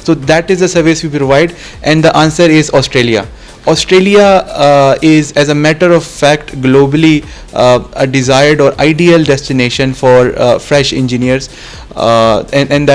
So that is the service we provide, and the answer is Australia. Australia is, as a matter of fact, globally a desired or ideal destination for fresh engineers, and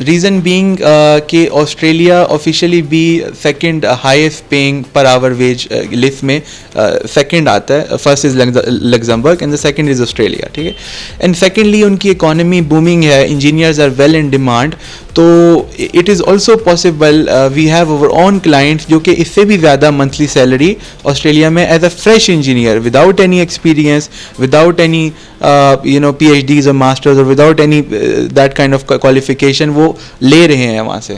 reason being کہ Australia officially بھی second highest paying per hour wage list میں second آتا ہے. First is Luxembourg and the second is Australia, ٹھیک ہے. And secondly ان کی economy booming ہے, engineers are well in demand. تو it is also possible we have our own clients جو کہ اس سے بھی زیادہ منتھلی سیلری آسٹریلیا میں as a fresh engineer without any experience, without any PhDs اور ماسٹرز اور without any that kind of qualification وہ لے رہے ہیں وہاں سے.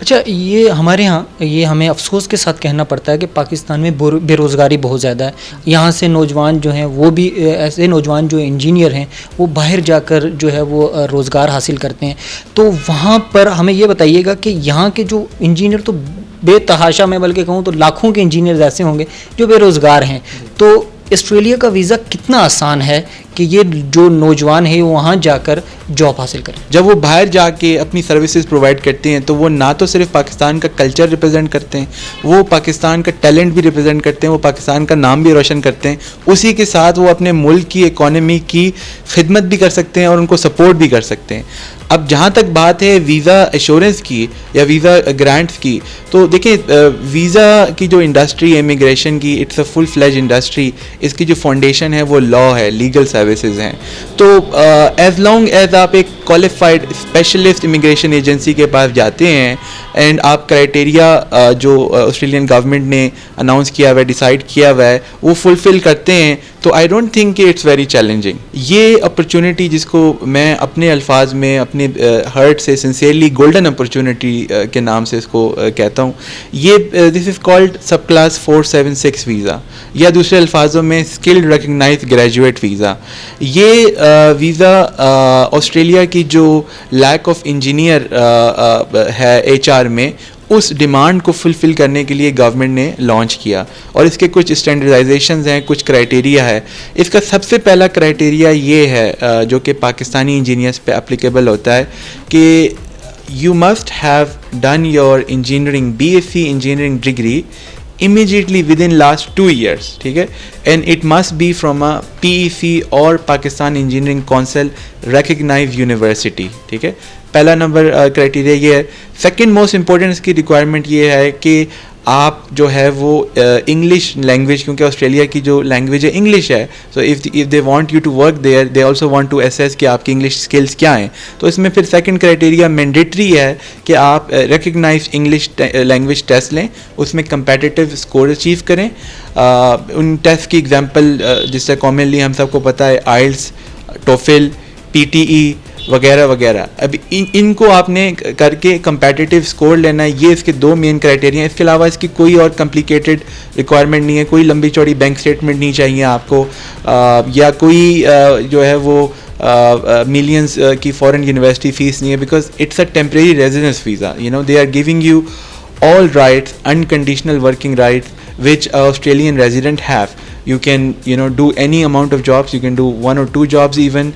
اچھا, یہ ہمارے ہاں یہ ہمیں افسوس کے ساتھ کہنا پڑتا ہے کہ پاکستان میں بے روزگاری بہت زیادہ ہے. یہاں سے نوجوان جو ہیں وہ بھی ایسے نوجوان جو انجینئر ہیں وہ باہر جا کر جو ہے وہ روزگار حاصل کرتے ہیں. تو وہاں پر ہمیں یہ بتائیے گا کہ یہاں کے جو انجینئر تو بے تحاشا, میں بلکہ کہوں تو لاکھوں کے انجینئرز ایسے ہوں گے جو بے روزگار ہیں. تو آسٹریلیا کا ویزا کتنا آسان ہے کہ یہ جو نوجوان ہیں وہاں جا کر جاب حاصل کریں؟ جب وہ باہر جا کے اپنی سروسز پرووائڈ کرتے ہیں تو وہ نہ تو صرف پاکستان کا کلچر ریپرزینٹ کرتے ہیں, وہ پاکستان کا ٹیلنٹ بھی ریپرزینٹ کرتے ہیں, وہ پاکستان کا نام بھی روشن کرتے ہیں. اسی کے ساتھ وہ اپنے ملک کی اکانومی کی خدمت بھی کر سکتے ہیں اور ان کو سپورٹ بھی کر سکتے ہیں. اب جہاں تک بات ہے ویزا ایشورنس کی یا ویزا گرانٹس کی, تو دیکھیں ویزا کی جو انڈسٹری ہے امیگریشن کی, اٹس اے فل فلیج انڈسٹری. اس کی جو فاؤنڈیشن ہے وہ لا ہے, لیگل سروسز ہیں. تو ایز لانگ ایز آپ ایک کوالیفائڈ اسپیشلسٹ امیگریشن ایجنسی کے پاس جاتے ہیں اینڈ آپ کرائٹیریا جو آسٹریلین گورنمنٹ نے اناؤنس کیا ہوا ہے, ڈیسائیڈ کیا ہوا ہے, وہ فلفل کرتے ہیں, تو آئی ڈونٹ تھنک کہ اٹس ویری چیلنجنگ. یہ اپرچونٹی جس کو میں اپنے الفاظ میں اپنے ہارٹ سے سنسیئرلی گولڈن اپرچونٹی کے نام سے اس کو کہتا ہوں, یہ this is called subclass 476 visa, یا دوسرے الفاظوں میں اسکلڈ ریکگنائز گریجویٹ ویزا. یہ ویزا آسٹریلیا کی جو لیک آف انجینئر ہے ایچ آر میں, اس ڈیمانڈ کو فلفل کرنے کے لیے گورنمنٹ نے لانچ کیا, اور اس کے کچھ اسٹینڈرڈائزیشنز ہیں, کچھ کرائٹیریا ہے. اس کا سب سے پہلا کرائٹیریا یہ ہے جو کہ پاکستانی انجینئرس پہ اپلیکیبل ہوتا ہے کہ you must have done your engineering BSc engineering degree immediately within last 2 years, ٹھیک ہے, and it must be from a PEC اور Pakistan engineering council recognized university, ٹھیک ہے. پہلا نمبر کرائٹیریا یہ ہے. سیکنڈ موسٹ امپورٹنٹ اس کی ریکوائرمنٹ یہ ہے کہ آپ جو ہے وہ انگلش لینگویج, کیونکہ آسٹریلیا کی جو لینگویج ہے انگلش ہے, so if they want you to work there they also want to assess کہ آپ کی انگلش اسکلس کیا ہیں. تو اس میں پھر سیکنڈ کرائٹیریا مینڈیٹری ہے کہ آپ ریکگنائز انگلش لینگویج ٹیسٹ لیں, اس میں کمپیٹیٹیو اسکور اچیو کریں. ان ٹیسٹ کی ایگزامپل جس سے کامنلی ہم سب کو پتہ ہے آئلس, ٹوفل, PTE وغیرہ وغیرہ. اب ان کو آپ نے کر کے کمپیٹیٹیو اسکور لینا ہے. یہ اس کے 2 مین کرائٹیریا ہیں. اس کے علاوہ اس کی کوئی اور کمپلیکیٹڈ ریکوائرمنٹ نہیں ہے, کوئی لمبی چوڑی بینک اسٹیٹمنٹ نہیں چاہیے آپ کو, یا کوئی جو ہے وہ ملینس کی فورن یونیورسٹی فیس نہیں ہے, because it's a temporary residence visa. They are giving you all rights, unconditional working rights which an Australian resident have. You can do any amount of jobs. You can do 1 or 2 jobs even.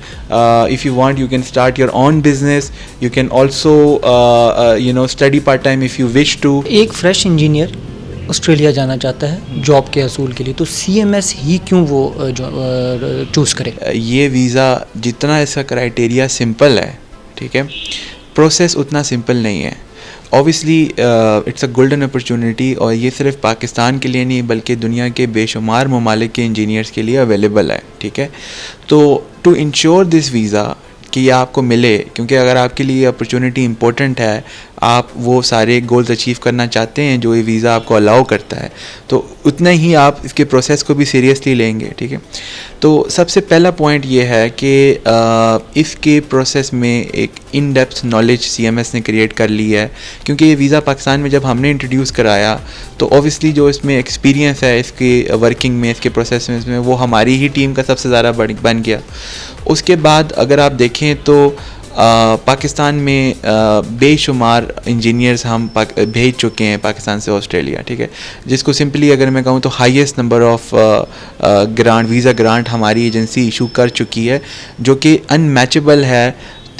If you want, you can start your own business. You can also study part time if you wish to. ایک fresh engineer Australia جانا چاہتا ہے job کے حصول کے لیے, تو CMS ہی کیوں وہ چوز کرے؟ یہ ویزا جتنا اس کا کرائٹیریا سمپل ہے, ٹھیک ہے, پروسیس اتنا سمپل نہیں ہے. Obviously it's a golden opportunity, اور یہ صرف پاکستان کے لیے نہیں بلکہ دنیا کے بے شمار ممالک کے انجینئرس کے لیے اویلیبل ہے, ٹھیک ہے. تو ٹو انشور دس ویزا کہ یہ آپ کو ملے, کیونکہ اگر آپ کے لیے اپرچونٹی امپورٹنٹ ہے, آپ وہ سارے گولز اچیو کرنا چاہتے ہیں جو یہ ویزا آپ کو الاؤ کرتا ہے, تو اتنا ہی آپ اس کے پروسیس کو بھی سیریسلی لیں گے, ٹھیک ہے. تو سب سے پہلا پوائنٹ یہ ہے کہ اس کے پروسیس میں ایک ان ڈیپتھ نالج CMS نے کریٹ کر لی ہے, کیونکہ یہ ویزا پاکستان میں جب ہم نے انٹروڈیوس کرایا تو اوبیسلی جو اس میں ایکسپیرینس ہے اس کے ورکنگ میں, اس کے پروسیس میں, وہ ہماری ہی ٹیم کا سب سے زیادہ بن گیا. اس کے بعد اگر آپ دیکھیں تو پاکستان میں بے شمار انجینئرز ہم بھیج چکے ہیں پاکستان سے آسٹریلیا, ٹھیک ہے, جس کو سمپلی اگر میں کہوں تو highest number of visa grant ہماری ایجنسی ایشو کر چکی ہے, جو کہ ان میچبل ہے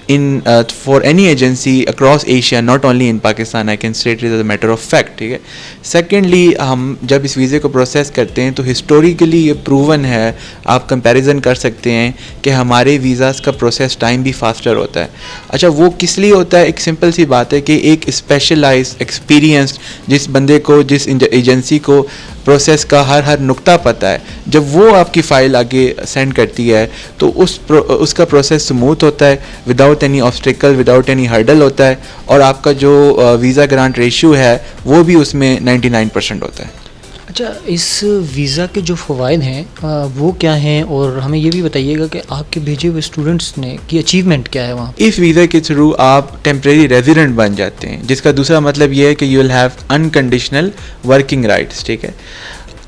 for any agency across Asia, not only in Pakistan, I can state it as a matter of fact, ٹھیک ہے. سیکنڈلی ہم جب اس ویزے کو پروسیس کرتے ہیں تو ہسٹوریکلی یہ پروون ہے, آپ کمپیریزن کر سکتے ہیں کہ ہمارے ویزاز کا پروسیس ٹائم بھی فاسٹر ہوتا ہے. اچھا وہ کس لیے ہوتا ہے؟ ایک سمپل سی بات ہے کہ ایک اسپیشلائز ایکسپیرینسڈ جس بندے کو, جس ایجنسی کو پروسیس کا ہر نقطہ پتہ ہے, جب وہ آپ کی فائل آگے سینڈ کرتی ہے تو اس کا پروسیس سموتھ ہوتا ہے, without any obstacle, without any hurdle ہوتا ہے, اور آپ کا جو ویزا گرانٹ ریشیو ہے وہ بھی اس میں 99% ہوتا ہے. اچھا, اس ویزا کے جو فوائد ہیں وہ کیا ہیں, اور ہمیں یہ بھی بتائیے گا کہ آپ کے بھیجے ہوئے اسٹوڈنٹس نے کی اچیومنٹ کیا ہے وہاں؟ اس ویزا کے تھرو آپ ٹیمپریری ریزیڈنٹ بن جاتے ہیں, جس کا دوسرا مطلب یہ ہے کہ you will have unconditional working rights, ٹھیک ہے.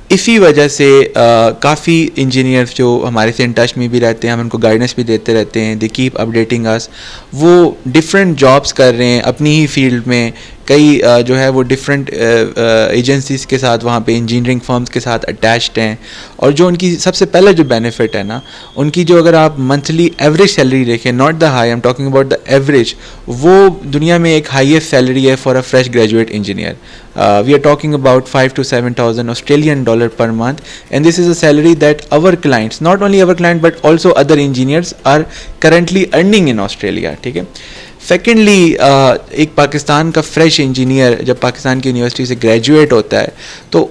اسی وجہ سے کافی انجینئرس جو ہمارے سے ان ٹچ میں بھی رہتے ہیں, ہم ان کو گائیڈنس بھی دیتے رہتے ہیں, دے کیپ اپڈیٹنگ اس, وہ ڈفرینٹ جابس کر رہے ہیں اپنی ہی فیلڈ میں. کئی جو ہے وہ ڈفرینٹ ایجنسیز کے ساتھ, وہاں پہ انجینئرنگ فرمز کے ساتھ اٹیچڈ ہیں, اور جو ان کی سب سے پہلا جو بینیفٹ ہے نا, ان کی جو اگر آپ منتھلی ایوریج سیلری دیکھیں, not the high, I am talking about the average, وہ دنیا میں ایک ہائیسٹ سیلری ہے for a fresh graduate engineer. We are talking about 5,000 to 7,000 Australian dollar per month, and this is a salary that our clients, not only our client but also other engineers are currently earning in Australia, ٹھیک ہے. Secondly ایک پاکستان کا fresh engineer جب پاکستان کی university سے graduate ہوتا ہے تو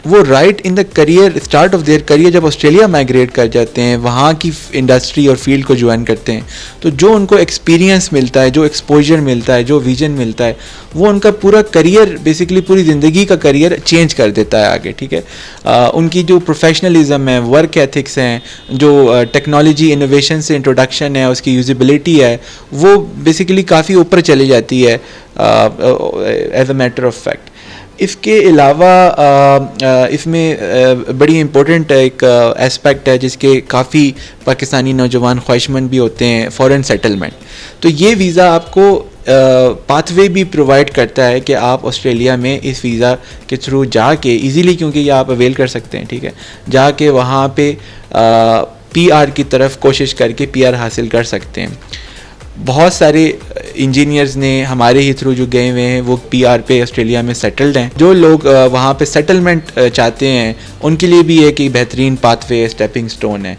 وہ right in the career, start of their career, جب آسٹریلیا مائگریٹ کر جاتے ہیں, وہاں کی انڈسٹری اور فیلڈ کو جوائن کرتے ہیں, تو جو ان کو ایکسپیرینس ملتا ہے, جو ایکسپوجر ملتا ہے, جو ویژن ملتا ہے, وہ ان کا پورا کریئر, بیسکلی پوری زندگی کا کریئر چینج کر دیتا ہے آگے, ٹھیک ہے. ان کی جو پروفیشنلزم ہے, ورک ایتھکس ہیں, جو ٹیکنالوجی انوویشن سے انٹروڈکشن ہے, اس کی یوزیبلٹی ہے, وہ بیسکلی کافی اوپر چلی جاتی ہے as a matter of fact. اس کے علاوہ اس میں بڑی امپورٹنٹ ایک اسپیکٹ ہے جس کے کافی پاکستانی نوجوان خواہشمند بھی ہوتے ہیں, فورن سیٹلمنٹ. تو یہ ویزا آپ کو پاتھ وے بھی پرووائڈ کرتا ہے کہ آپ آسٹریلیا میں اس ویزا کے تھرو جا کے ایزیلی, کیونکہ یہ آپ اویل کر سکتے ہیں, ٹھیک ہے, جا کے وہاں پہ پی آر کی طرف کوشش کر کے پی آر حاصل کر سکتے ہیں. بہت سارے انجینئرز نے ہمارے ہی تھرو جو گئے ہوئے ہیں وہ پی آر پہ آسٹریلیا میں سیٹلڈ ہیں. جو لوگ وہاں پہ سیٹلمنٹ چاہتے ہیں ان کے لیے بھی ایک بہترین پاتھ وے, اسٹیپنگ سٹون ہے.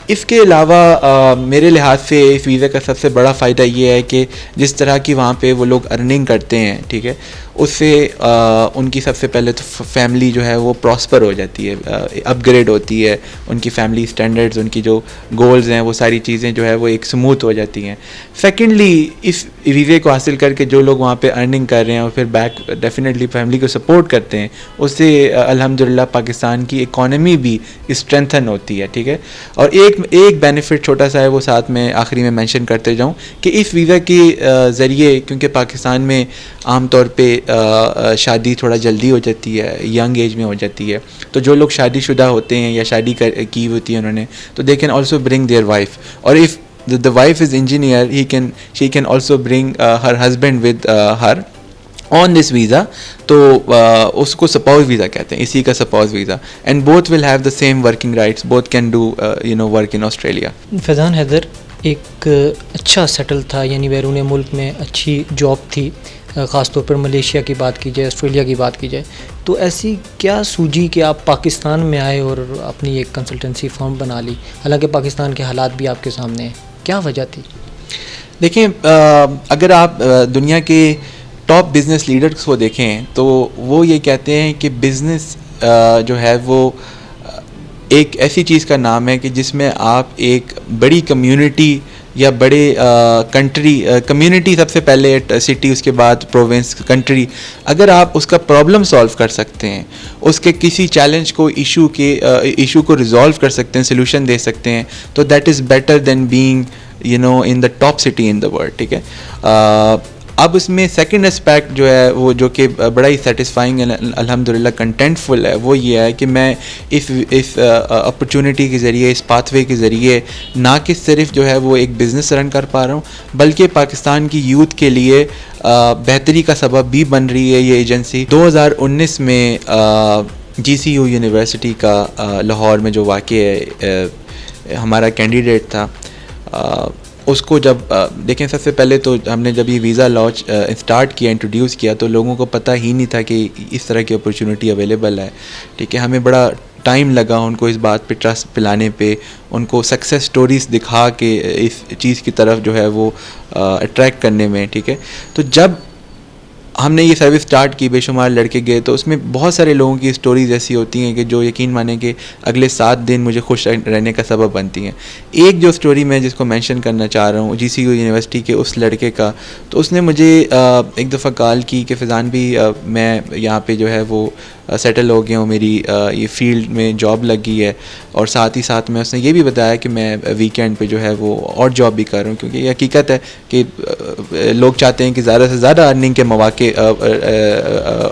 اس کے علاوہ میرے لحاظ سے اس ویزے کا سب سے بڑا فائدہ یہ ہے کہ جس طرح کی وہاں پہ وہ لوگ ارننگ کرتے ہیں, ٹھیک ہے, اس سے ان کی سب سے پہلے تو فیملی جو ہے وہ پراسپر ہو جاتی ہے, اپ گریڈ ہوتی ہے, ان کی فیملی اسٹینڈرڈز, ان کی جو گولز ہیں وہ ساری چیزیں جو ہے وہ ایک سموتھ ہو جاتی ہیں. سیکنڈلی اس ویزے کو حاصل کر کے جو لوگ وہاں پہ ارننگ کر رہے ہیں اور پھر بیک ڈیفینیٹلی فیملی کو سپورٹ کرتے ہیں, اس سے الحمدللہ پاکستان کی اکانومی بھی اسٹرینتھن ہوتی ہے, ٹھیک ہے. اور ایک بینیفٹ چھوٹا سا ہے, وہ ساتھ میں آخری میں مینشن کرتے جاؤں کہ اس ویزا کے ذریعے, کیونکہ پاکستان میں عام طور پہ شادی تھوڑا جلدی ہو جاتی ہے, ینگ ایج میں ہو جاتی ہے, تو جو لوگ شادی شدہ ہوتے ہیں یا شادی کی ہوتی ہے انہوں نے, تو they can also bring their wife, اور if the wife is engineer, she can also bring her husband with her on this visa. تو اس کو سپاؤس ویزا کہتے ہیں, اسی کا spouse visa, and both will have the same working rights, both can do work in Australia. فیضان حیدر ایک اچھا settle تھا, یعنی بیرون ملک میں اچھی جاب تھی, خاص طور پر ملیشیا کی بات کی جائے, آسٹریلیا کی بات کی جائے, تو ایسی کیا سوجی کہ آپ پاکستان میں آئے اور اپنی ایک کنسلٹنسی فرم بنا لی, حالانکہ پاکستان کے حالات بھی آپ کے سامنے ہیں, کیا وجہ تھی؟ دیکھیں, اگر آپ دنیا کے ٹاپ بزنس لیڈرز کو دیکھیں تو وہ یہ کہتے ہیں کہ بزنس جو ہے وہ ایک ایسی چیز کا نام ہے کہ جس میں آپ ایک بڑی کمیونٹی یا بڑے کمیونٹی سب سے پہلے سٹی, اس کے بعد پروونس, کنٹری, اگر آپ اس کا پرابلم سالو کر سکتے ہیں, اس کے کسی چیلنج کو ایشو کو ریزالو کر سکتے ہیں, سلوشن دے سکتے ہیں, تو that is better than being in the top city in the world, ٹھیک ہے. اب اس میں سیکنڈ اسپیکٹ جو ہے وہ جو کہ بڑا ہی سیٹسفائنگ الحمدللہ کنٹینٹفل ہے, وہ یہ ہے کہ میں اس اپرچونٹی کے ذریعے, اس پاتھ وے کے ذریعے نہ کہ صرف جو ہے وہ ایک بزنس رن کر پا رہا ہوں, بلکہ پاکستان کی یوتھ کے لیے بہتری کا سبب بھی بن رہی ہے یہ ایجنسی. 2019 میں جی سی یو یونیورسٹی کا لاہور میں جو واقع ہے, ہمارا کینڈیڈیٹ تھا, اس کو جب دیکھیں سب سے پہلے تو ہم نے جب یہ ویزا لانچ اسٹارٹ کیا انٹروڈیوس کیا تو لوگوں کو پتہ ہی نہیں تھا کہ اس طرح کی اپرچونٹی اویلیبل ہے. ٹھیک ہے, ہمیں بڑا ٹائم لگا ان کو اس بات پہ ٹرسٹ پلانے پہ, ان کو سکسیس سٹوریز دکھا کے اس چیز کی طرف جو ہے وہ اٹریکٹ کرنے میں. ٹھیک ہے, تو جب ہم نے یہ سروس سٹارٹ کی بے شمار لڑکے گئے تو اس میں بہت سارے لوگوں کی سٹوریز ایسی ہوتی ہیں کہ جو یقین مانیں کہ اگلے 7 دن مجھے خوش رہنے کا سبب بنتی ہیں. ایک جو سٹوری میں جس کو مینشن کرنا چاہ رہا ہوں جی سی یو یونیورسٹی کے اس لڑکے کا, تو اس نے مجھے ایک دفعہ کال کی کہ فیضان بھی میں یہاں پہ جو ہے وہ سیٹل ہو گیا ہوں, میری یہ فیلڈ میں جاب لگ گئی ہے, اور ساتھ ہی ساتھ میں اس نے یہ بھی بتایا کہ میں ویکینڈ پہ جو ہے وہ اور جاب بھی کر رہا ہوں, کیونکہ یہ حقیقت ہے کہ لوگ چاہتے ہیں کہ زیادہ سے زیادہ ارننگ کے مواقع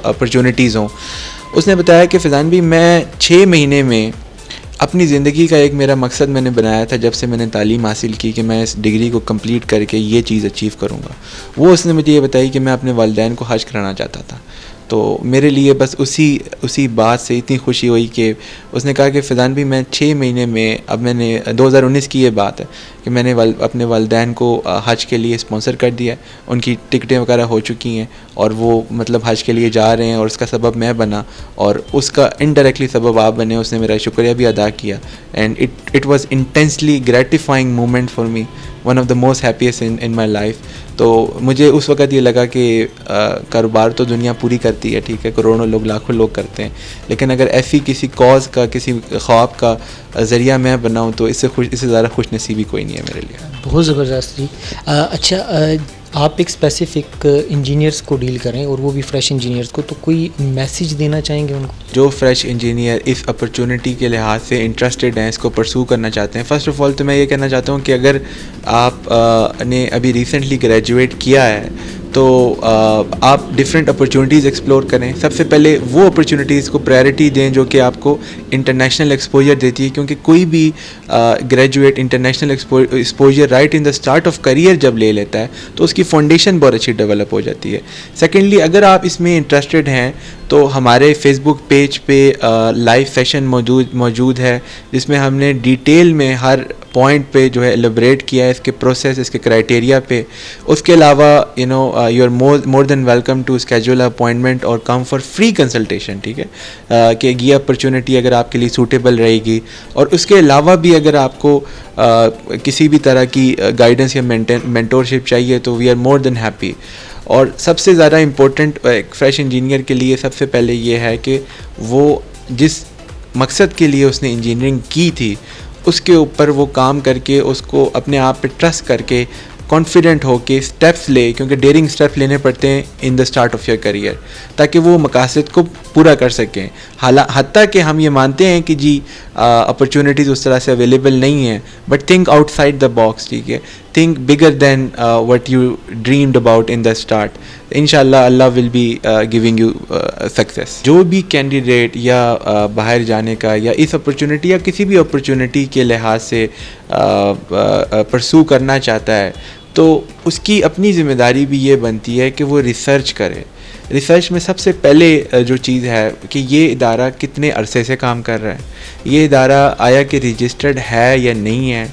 اپرچونیٹیز ہوں. اس نے بتایا کہ فیضان بھی میں 6 مہینے میں اپنی زندگی کا ایک میرا مقصد میں نے بنایا تھا جب سے میں نے تعلیم حاصل کی کہ میں اس ڈگری کو کمپلیٹ کر کے یہ چیز اچیو کروں گا. وہ اس نے مجھے یہ بتائی کہ میں اپنے والدین کو حج کرانا چاہتا تھا. تو میرے لیے بس اسی بات سے اتنی خوشی ہوئی کہ اس نے کہا کہ فیضان بھی میں 6 مہینے میں, اب میں نے 2019 کی یہ بات ہے کہ میں نے اپنے والدین کو حج کے لیے اسپانسر کر دیا, ان کی ٹکٹیں وغیرہ ہو چکی ہیں اور وہ مطلب حج کے لیے جا رہے ہیں, اور اس کا سبب میں بنا اور اس کا انڈائریکٹلی سبب آپ بنے. اس نے میرا شکریہ بھی ادا کیا, and it was intensely gratifying moment for me, one of the most happiest in my life. تو مجھے اس وقت یہ لگا کہ کاروبار تو دنیا پوری کرتی ہے, ٹھیک ہے, کروڑوں لوگ لاکھوں لوگ کرتے ہیں, لیکن اگر ایسی کسی کاز کا کسی خواب کا ذریعہ میں بناؤں تو اس سے زیادہ خوش نصیبی کوئی نہیں ہے میرے لیے. بہت زبردست جی. اچھا, آپ ایک اسپیسیفک انجینئرس کو ڈیل کریں اور وہ بھی فریش انجینئرس کو, تو کوئی میسیج دینا چاہیں گے ان کو؟ جو فریش انجینئر اس اپرچونٹی کے لحاظ سے انٹرسٹڈ ہیں, اس کو پرسو کرنا چاہتے ہیں, فرسٹ آف آل تو میں یہ کہنا چاہتا ہوں کہ اگر آپ نے ابھی ریسنٹلی گریجویٹ کیا ہے تو آپ ڈفرینٹ اپرچونیٹیز ایکسپلور کریں. سب سے پہلے وہ اپرچونیٹیز کو پرائرٹی دیں جو کہ آپ کو انٹرنیشنل ایکسپوجر دیتی ہے, کیونکہ کوئی بھی graduate international exposure right in the start of career جب لے لیتا ہے تو اس کی فاؤنڈیشن بہت اچھی ڈیولپ ہو جاتی ہے. سیکنڈلی, اگر آپ اس میں انٹرسٹڈ ہیں تو ہمارے فیس بک پیج پہ لائیو سیشن موجود ہے جس میں ہم نے ڈیٹیل میں ہر پوائنٹ پہ جو ہے ایلیبریٹ کیا ہے, اس کے پروسیس, اس کے کرائٹیریا پہ. اس کے علاوہ you are more than welcome to schedule appointment اور کم فار فری کنسلٹیشن. ٹھیک ہے, کہ یہ اپرچونیٹی اگر آپ کے لیے سوٹیبل رہے گی, اور اس کے علاوہ بھی اگر آپ کو کسی بھی طرح کی گائیڈنس یا مینٹورشپ چاہیے تو we are more than happy. اور سب سے زیادہ امپورٹنٹ ایک فریش انجینئر کے لیے سب سے پہلے یہ ہے کہ وہ جس مقصد کے لیے اس نے انجینئرنگ کی تھی اس کے اوپر وہ کام کر کے, اس کو اپنے آپ پہ ٹرسٹ کر کے, کانفیڈنٹ ہو کے اسٹیپس لے, کیونکہ ڈیئرنگ اسٹیپ لینے پڑتے ہیں in the start of your career, تاکہ وہ مقاصد کو پورا کر سکیں. حتیٰ کہ ہم یہ مانتے ہیں کہ جی اپرچونیٹیز اس طرح سے اویلیبل نہیں ہیں, but think outside the box. ٹھیک ہے, think bigger then what you dreamed about in the start. انشاءاللہ اللہ will be giving you success. جو بھی کینڈیڈیٹ یا باہر جانے کا یا اس اپرچونیٹی یا کسی بھی اپرچونیٹی کے لحاظ سے پرسو کرنا چاہتا ہے تو اس کی اپنی ذمہ داری بھی یہ بنتی ہے کہ وہ ریسرچ کرے. ریسرچ میں سب سے پہلے جو چیز ہے کہ یہ ادارہ کتنے عرصے سے کام کر رہا ہے, یہ ادارہ آیا کہ رجسٹرڈ ہے یا نہیں ہے.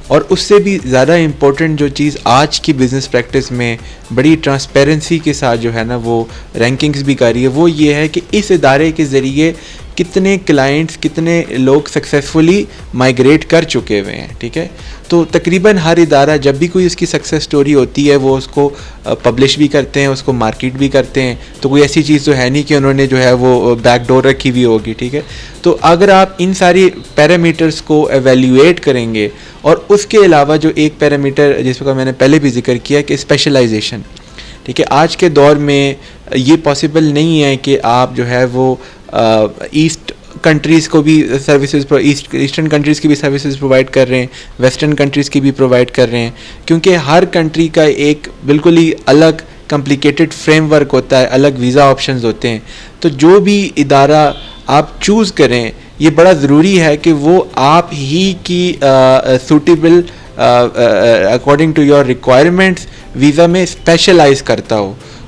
اور اس سے بھی زیادہ امپورٹنٹ جو چیز آج کی بزنس پریکٹس میں بڑی ٹرانسپیرنسی کے ساتھ جو ہے نا وہ رینکنگز بھی کر رہی ہے, وہ یہ ہے کہ اس ادارے کے ذریعے کتنے کلائنٹس, کتنے لوگ سکسیزفلی مائیگریٹ کر چکے ہوئے ہیں. ٹھیک ہے, تو تقریباً ہر ادارہ جب بھی کوئی اس کی سکسیس سٹوری ہوتی ہے وہ اس کو پبلش بھی کرتے ہیں, اس کو مارکیٹ بھی کرتے ہیں. تو کوئی ایسی چیز تو ہے نہیں کہ انہوں نے جو ہے وہ بیک ڈور رکھی ہوئی ہوگی. ٹھیک ہے, تو اگر آپ ان ساری پیرامیٹرز کو ایویلیویٹ کریں گے, اور اس کے علاوہ جو ایک پیرامیٹر جس کا میں نے پہلے بھی ذکر کیا کہ اسپیشلائزیشن. ٹھیک ہے, آج کے دور میں یہ پاسبل نہیں ہے کہ آپ جو ہے وہ ایسٹ کنٹریز کو بھی سروسز, ایسٹرن کنٹریز کی بھی سروسز پرووائڈ کر رہے ہیں, ویسٹرن کنٹریز کی بھی پرووائڈ کر رہے ہیں, کیونکہ ہر کنٹری کا ایک بالکل ہی الگ کمپلیکیٹڈ فریم ورک ہوتا ہے, الگ ویزا آپشنز ہوتے ہیں. تو جو بھی ادارہ آپ چوز کریں یہ بڑا ضروری ہے کہ وہ آپ ہی کی suitable according to your requirements visa میں اسپیشلائز کرتا ہو.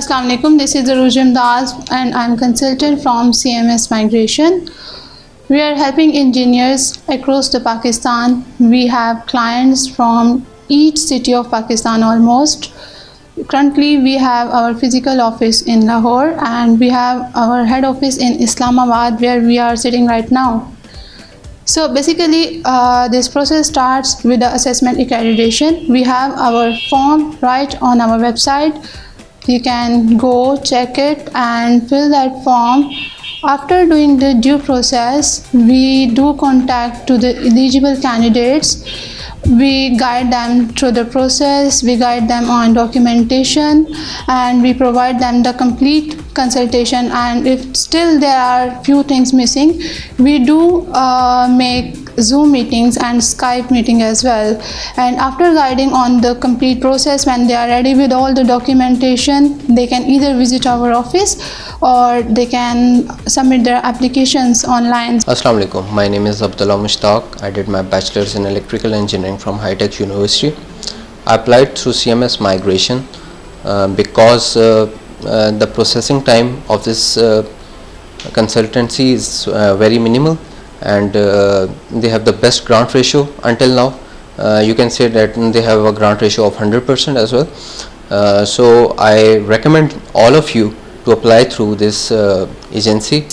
Assalamu alaikum, this is Urdupoint and I'm consultant from CMS Migration. We are helping engineers across the Pakistan. We have clients from each city of Pakistan almost. Currently we have our physical office in Lahore and we have our head office in Islamabad where we are sitting right now. So basically this process starts with the assessment accreditation. We have our form right on our website. You can go check it and fill that form. After doing the due process, we do contact to the eligible candidates. We guide them through the process, we guide them on documentation, and we provide them the complete consultation. And if still there are few things missing, we do make Zoom meetings and Skype meeting as well. And after guiding on the complete process, when they are ready with all the documentation, they can either visit our office or they can submit their applications online. Assalamu alaikum. My name is Abdullah Mushtaq. I did my bachelor's in electrical engineering from High Tech University. I applied through CMS Migration because the processing time of this consultancy is very minimal, and they have the best grant ratio until now. You can say that they have a grant ratio of 100% as well. So I recommend all of you to apply through this agency.